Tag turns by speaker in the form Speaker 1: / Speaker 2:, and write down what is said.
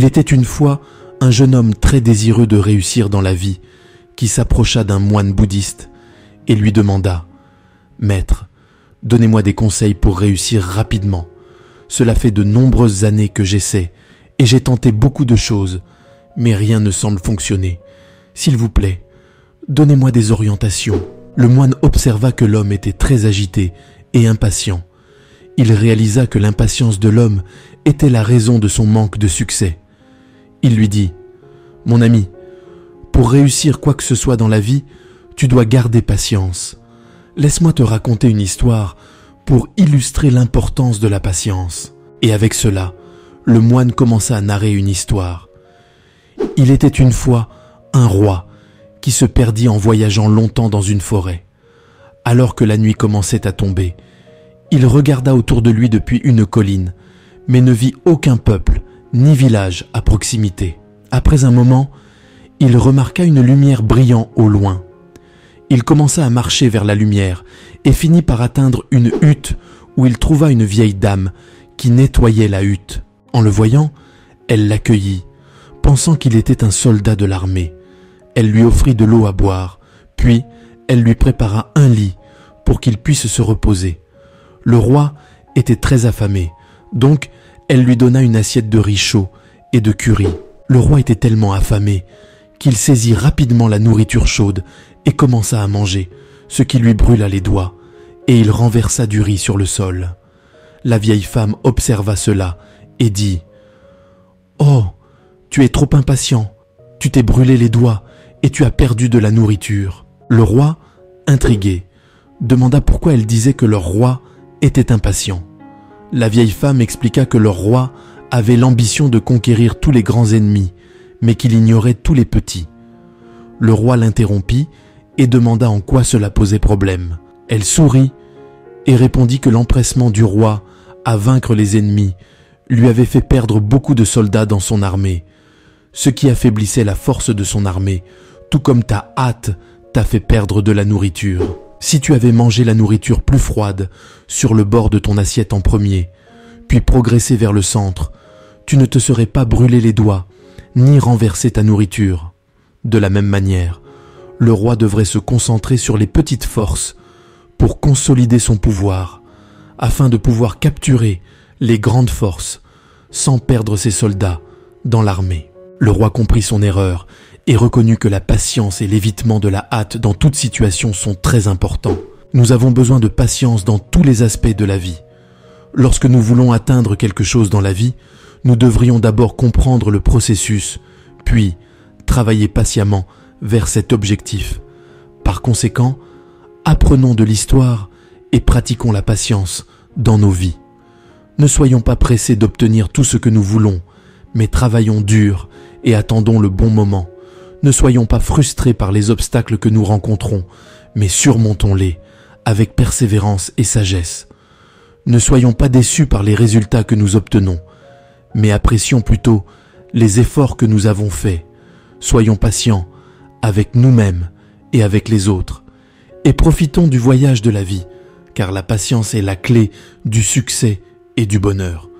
Speaker 1: Il était une fois un jeune homme très désireux de réussir dans la vie qui s'approcha d'un moine bouddhiste et lui demanda « Maître, donnez-moi des conseils pour réussir rapidement. Cela fait de nombreuses années que j'essaie et j'ai tenté beaucoup de choses, mais rien ne semble fonctionner. S'il vous plaît, donnez-moi des orientations. » Le moine observa que l'homme était très agité et impatient. Il réalisa que l'impatience de l'homme était la raison de son manque de succès. Il lui dit « Mon ami, pour réussir quoi que ce soit dans la vie, tu dois garder patience. Laisse-moi te raconter une histoire pour illustrer l'importance de la patience. » Et avec cela, le moine commença à narrer une histoire. Il était une fois un roi qui se perdit en voyageant longtemps dans une forêt. Alors que la nuit commençait à tomber, il regarda autour de lui depuis une colline, mais ne vit aucun peuple ni village à proximité. Après un moment, il remarqua une lumière brillant au loin. Il commença à marcher vers la lumière et finit par atteindre une hutte où il trouva une vieille dame qui nettoyait la hutte. En le voyant, elle l'accueillit, pensant qu'il était un soldat de l'armée. Elle lui offrit de l'eau à boire, puis elle lui prépara un lit pour qu'il puisse se reposer. Le roi était très affamé, donc elle lui donna une assiette de riz chaud et de curry. Le roi était tellement affamé qu'il saisit rapidement la nourriture chaude et commença à manger, ce qui lui brûla les doigts, et il renversa du riz sur le sol. La vieille femme observa cela et dit « Oh, tu es trop impatient, tu t'es brûlé les doigts et tu as perdu de la nourriture. » Le roi, intrigué, demanda pourquoi elle disait que leur roi était impatient. La vieille femme expliqua que leur roi avait l'ambition de conquérir tous les grands ennemis, mais qu'il ignorait tous les petits. Le roi l'interrompit et demanda en quoi cela posait problème. Elle sourit et répondit que l'empressement du roi à vaincre les ennemis lui avait fait perdre beaucoup de soldats dans son armée, ce qui affaiblissait la force de son armée, tout comme ta hâte t'a fait perdre de la nourriture. Si tu avais mangé la nourriture plus froide sur le bord de ton assiette en premier, puis progressé vers le centre, tu ne te serais pas brûlé les doigts, ni renversé ta nourriture. De la même manière, le roi devrait se concentrer sur les petites forces pour consolider son pouvoir, afin de pouvoir capturer les grandes forces sans perdre ses soldats dans l'armée. Le roi comprit son erreur et reconnut que la patience et l'évitement de la hâte dans toute situation sont très importants. Nous avons besoin de patience dans tous les aspects de la vie. Lorsque nous voulons atteindre quelque chose dans la vie, nous devrions d'abord comprendre le processus, puis travailler patiemment vers cet objectif. Par conséquent, apprenons de l'histoire et pratiquons la patience dans nos vies. Ne soyons pas pressés d'obtenir tout ce que nous voulons, mais travaillons dur et attendons le bon moment. Ne soyons pas frustrés par les obstacles que nous rencontrons, mais surmontons-les avec persévérance et sagesse. Ne soyons pas déçus par les résultats que nous obtenons, mais apprécions plutôt les efforts que nous avons faits. Soyons patients avec nous-mêmes et avec les autres, et profitons du voyage de la vie, car la patience est la clé du succès et du bonheur.